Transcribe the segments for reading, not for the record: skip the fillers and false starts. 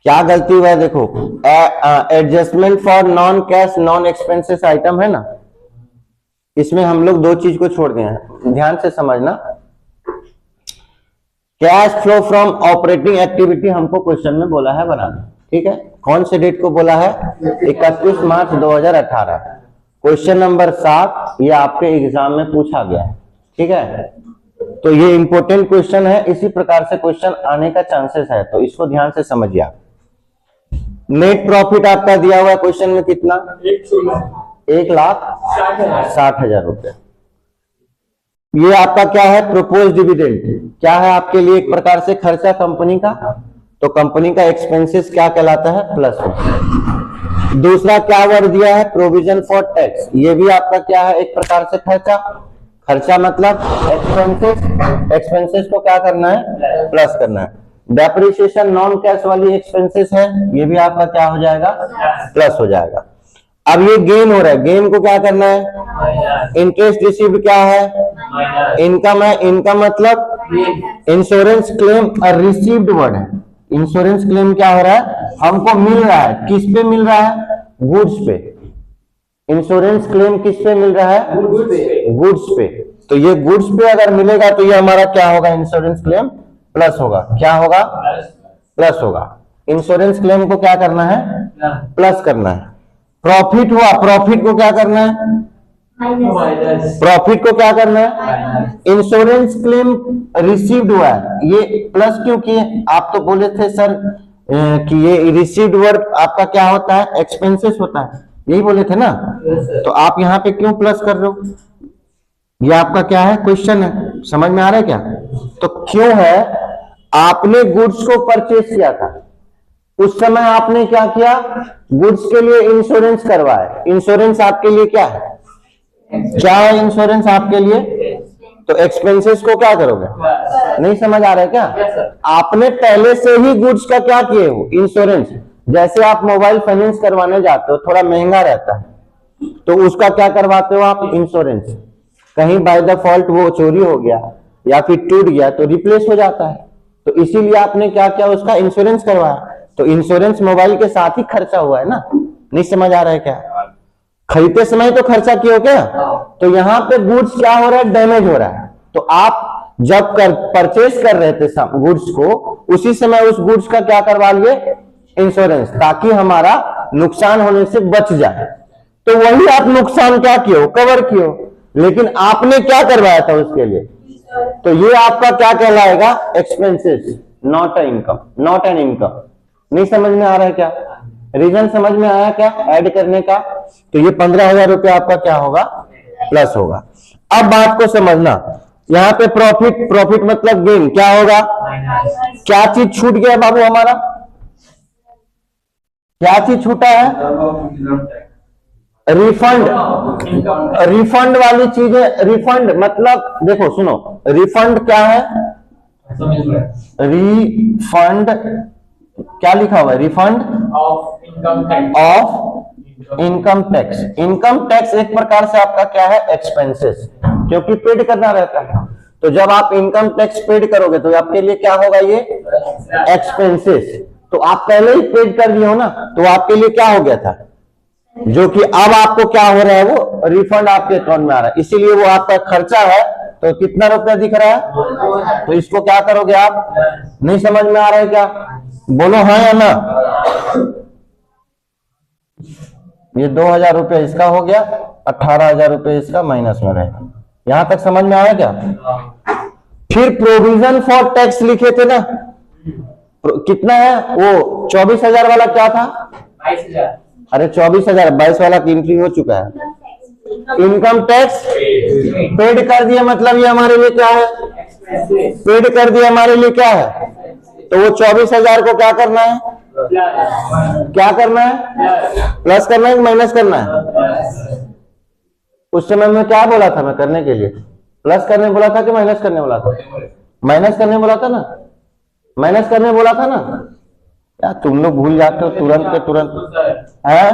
क्या गलती हुआ है देखो, adjustment for non cash non expenses item है ना, इसमें हम लोग दो चीज को छोड़ दिए हैं, ध्यान से समझना। Cash flow from operating activity हमको क्वेश्चन में बोला है बनाना, ठीक है। कौन से डेट को बोला है? 31 मार्च 2018। क्वेश्चन नंबर 7 ये आपके एग्जाम में पूछा गया है, ठीक है। तो ये इंपॉर्टेंट क्वेश्चन है, इसी प्रकार से क्वेश्चन आने का चांसेस है, तो इसको ध्यान से समझिए आप। नेट प्रॉफिट आपका दिया हुआ है क्वेश्चन में कितना? 1,60,000 रुपए। ये आपका क्या है? प्रोपोज डिविडेंड क्या है आपके लिए? एक प्रकार से खर्चा कंपनी का, तो कंपनी का एक्सपेंसेस क्या कहलाता है? प्लस में। दूसरा क्या वर्ड दिया है? प्रोविजन फॉर टैक्स, ये भी आपका क्या है? एक प्रकार से खर्चा। खर्चा मतलब एक्सपेंसेस, एक्सपेंसेस को क्या करना है? प्लस करना है। डेप्रिसिएशन नॉन कैश वाली एक्सपेंसेस है, ये भी आपका क्या हो जाएगा? प्लस हो जाएगा। अब ये गेन हो रहा है, गेन को क्या करना है? इंटरेस्ट रिसीव क्या है? इनकम है। इनकम मतलब इंश्योरेंस क्लेम रिसीव्ड वर्ड है। इंश्योरेंस क्लेम क्या हो रहा है? हमको मिल रहा है। किस पे मिल रहा है? गुड्स पे। इंश्योरेंस क्लेम किस पे मिल रहा है? गुड्स पे। तो ये गुड्स पे अगर मिलेगा तो ये हमारा क्या होगा? इंश्योरेंस क्लेम प्लस होगा। क्या होगा? प्लस होगा। इंश्योरेंस क्लेम को क्या करना है? प्लस करना है। प्रॉफिट हुआ, प्रॉफिट को क्या करना है? प्रॉफिट को क्या करना है? इंश्योरेंस क्लेम रिसीव्ड हुआ है, ये प्लस क्यों किए? आप तो बोले थे सर कि ये रिसीव्ड वर्ड आपका क्या होता है? एक्सपेंसेस होता है, यही बोले थे ना। तो आप यहाँ पे क्यों प्लस कर रहे हो? ये आपका क्या है? क्वेश्चन है, समझ में आ रहा है क्या? तो क्यों है? आपने गुड्स को परचेज किया था, उस समय आपने क्या किया? गुड्स के लिए इंश्योरेंस करवाया। इंश्योरेंस आपके लिए क्या है? क्या है इंश्योरेंस आपके लिए? तो एक्सपेंसेस को क्या करोगे? नहीं समझ आ रहा है क्या? आपने पहले से ही गुड्स का क्या किए हो? इंश्योरेंस। जैसे आप मोबाइल फाइनेंस करवाने जाते हो, थोड़ा महंगा रहता है, तो उसका क्या करवाते हो आप? इंश्योरेंस। कहीं बाय द फॉल्ट वो चोरी हो गया या फिर टूट गया तो रिप्लेस हो जाता है, तो इसीलिए आपने क्या किया? उसका इंश्योरेंस करवाया। तो इंश्योरेंस मोबाइल के साथ ही खर्चा हुआ है ना। नहीं समझ आ रहा है क्या? खरीदते समय तो खर्चा किया हो क्या? तो यहाँ पे गुड्स क्या हो रहा है? डैमेज हो रहा है। तो आप जब परचेज कर रहे थे गुड्स को, उसी समय उस गुड्स का क्या करवा लिए? इंश्योरेंस, ताकि हमारा नुकसान होने से बच जाए। तो वही आप नुकसान क्या किए हो? कवर किए हो। लेकिन आपने क्या करवाया था उसके लिए? तो ये आपका क्या कहलाएगा? Expenses, not an income, not an income. नहीं समझ में आ रहा है क्या? रीजन समझ में आया क्या ऐड करने का? तो ये 15,000 रुपया आपका क्या होगा? प्लस होगा। अब बात को समझना, यहाँ पे प्रॉफिट, प्रॉफिट मतलब गेन क्या होगा? क्या चीज छूट गया बाबू हमारा? क्या चीज छूटा है? रिफंड। रिफंड वाली चीजें, रिफंड मतलब देखो सुनो, रिफंड क्या है? रिफंड क्या लिखा हुआ है? Refund of income tax. Income tax एक प्रकार से आपका क्या है? एक्सपेंसेस, क्योंकि पेड करना रहता है। तो जब आप इनकम टैक्स पेड करोगे तो आपके लिए क्या होगा? ये एक्सपेंसेस। तो आप पहले ही पेड कर दिए हो ना, तो आपके लिए क्या हो गया था? जो कि अब आपको क्या हो रहा है? वो रिफंड आपके अकाउंट में आ रहा है, इसीलिए वो आपका खर्चा है। तो कितना रुपया दिख रहा है? तो इसको क्या करोगे आप? नहीं समझ में आ रहा है क्या? बोलो हाँ या ना। ये 2,000 रुपया इसका हो गया, 18,000 रुपये इसका माइनस में रहेगा। यहां तक समझ में आया क्या? फिर प्रोविजन फॉर टैक्स लिखे थे ना, कितना है वो? 24,000 वाला क्या था? 22,000। अरे 24,000, 22 वाला की एंट्री हो चुका है। इनकम टैक्स पेड कर दिया, मतलब ये हमारे लिए क्या है? पेड कर दिया हमारे लिए क्या है? तो वो 24,000 को क्या करना है? क्या करना है? प्लस करना है कि माइनस करना है? उस समय में क्या बोला था मैं करने के लिए? प्लस करने बोला था कि माइनस करने बोला था? माइनस करने बोला था ना, माइनस करने बोला था ना। यार तुम लोग भूल जाते हो तुरंत के तुरंत है?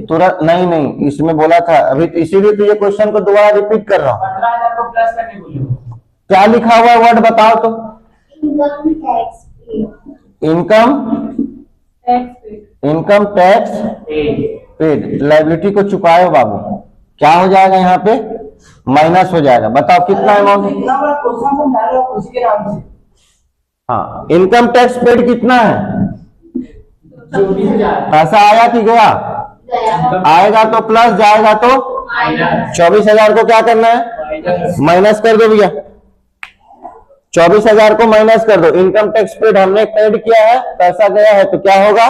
तुरंत नहीं नहीं, इसमें बोला था अभी, इसीलिए तो ये क्वेश्चन को दोबारा रिपीट कर रहा हूं। क्या लिखा हुआ है वर्ड बताओ तो? Income income tax paid, liability को चुकाए हो बाबू, क्या हो जाएगा यहाँ पे? माइनस हो जाएगा। बताओ कितना अमाउंट? हाँ, इनकम टैक्स पेड कितना है? पैसा आया कि गया? आएगा तो प्लस, जाएगा तो 24,000 को क्या करना है? माइनस कर दो भैया, 24,000 को माइनस कर दो। इनकम टैक्स पेड हमने पेड किया है, पैसा गया है तो क्या होगा?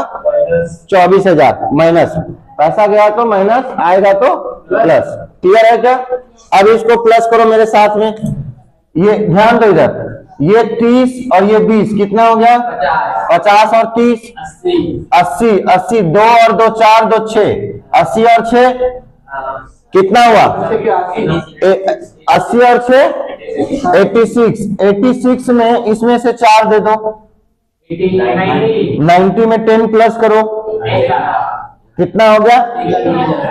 24,000 माइनस, पैसा गया तो माइनस, आएगा तो प्लस। क्लियर है क्या? अब इसको प्लस करो मेरे साथ में, ये ध्यान दो इधर, ये 30 और ये 20 कितना हो गया? 50 और 30 80, 80 2 और 2 4 2 6, 80 और 6 कितना हुआ? 80 और 6 86, 86 में इसमें से 4 दे दो, 90 में 10 प्लस करो, कितना हो गया?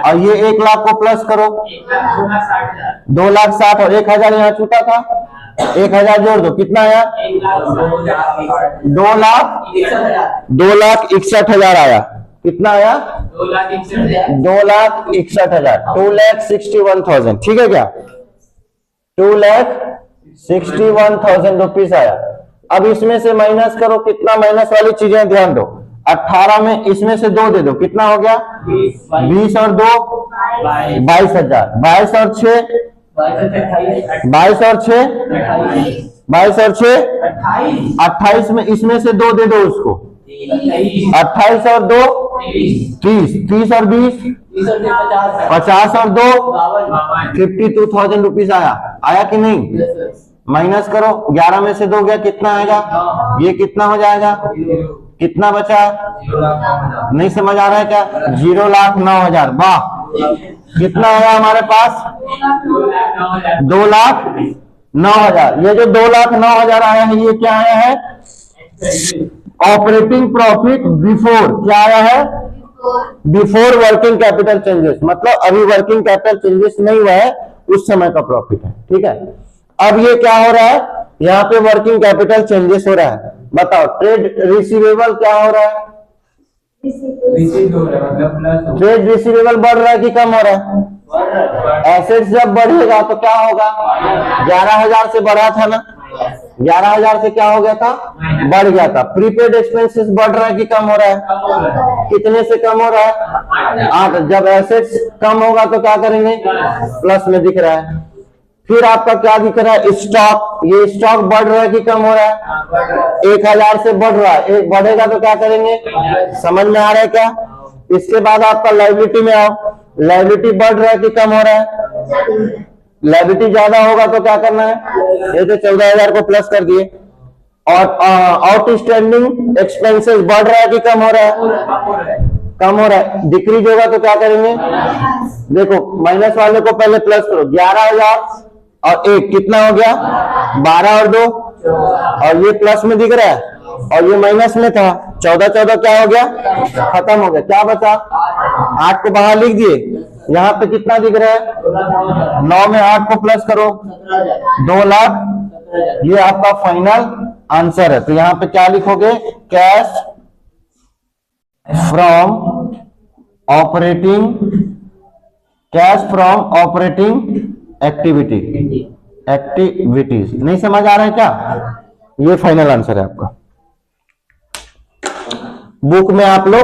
और ये 1 लाख को प्लस करो, 2,60,000 और 1,000 यहाँ छूटा था, 1,000 जोड़ दो, कितना आया? 2,61,000 आया। कितना आया? 2,61,000, 2,61,000। ठीक है क्या? 2,61,000 रुपीज आया। अब इसमें से माइनस करो, कितना माइनस वाली चीजें ध्यान दो। 18 में इसमें से 2 दे दो, कितना हो गया? 20 और 2 22,000, 22 और 6 22 और 6 22 और 6 28 में इसमें से 2 दे दो उसको, 28 और 2 30, 30 और 20 50 और 2 52,000 रुपीज आया कि नहीं? माइनस करो, 11 में से 2 गया, कितना आएगा? ये कितना हो जाएगा? कितना बचा? नहीं समझ आ रहा है क्या? 0,09,000। वाह, कितना आया हमारे पास? 2,09,000। ये जो 2,09,000 आया है, ये क्या आया है? ऑपरेटिंग प्रॉफिट बिफोर, क्या आया है? बिफोर वर्किंग कैपिटल चेंजेस, मतलब अभी वर्किंग कैपिटल चेंजेस नहीं हुआ है, उस समय का प्रॉफिट है। ठीक है, अब ये क्या हो रहा है? यहाँ पे वर्किंग कैपिटल चेंजेस हो रहा है। बताओ, ट्रेड रिसीवेबल क्या हो रहा है? ट्रेड रिसीवेबल बढ़ रहा है कि कम हो रहा है? एसेट्स जब बढ़ेगा तो क्या होगा? 11,000 से बढ़ा था ना, 11,000 से क्या हो गया था? बढ़ गया था। प्रीपेड एक्सपेंसेस बढ़ रहा है कि कम हो रहा है? कितने से कम हो रहा है? 8। जब एसेट्स कम होगा तो क्या करेंगे? प्लस में दिख रहा है। फिर आपका क्या दिख रहा है? स्टॉक, ये स्टॉक बढ़ रहा है कि कम हो रहा है? 1,000 से बढ़ रहा है, एक बढ़ेगा तो क्या करेंगे? समझ में आ रहा है क्या? इसके बाद आपका लायबिलिटी में आओ, लायबिलिटी बढ़ रहा है कि कम हो रहा है? लायबिलिटी ज्यादा होगा तो क्या करना है? ये तो 14,000 को प्लस कर दिए। और आउटस्टैंडिंग एक्सपेंसेस बढ़ रहा है कि कम हो रहा है? कम हो रहा है। डिक्रीज होगा तो क्या करेंगे? देखो, माइनस वाले को पहले प्लस करो, 11,000 और 1 कितना हो गया? 12 और 2, और ये प्लस में दिख रहा है और ये माइनस में था, 14 क्या हो गया? खत्म हो गया। क्या बचा? 8 को बाहर लिख दिए। यहाँ पे कितना दिख रहा है? 9 में 8 को प्लस करो, 2 लाख। ये आपका फाइनल आंसर है। तो यहाँ पे क्या लिखोगे? Cash from operating activities. नहीं समझ आ रहा है क्या? ये फाइनल आंसर है आपका। बुक में आप लोग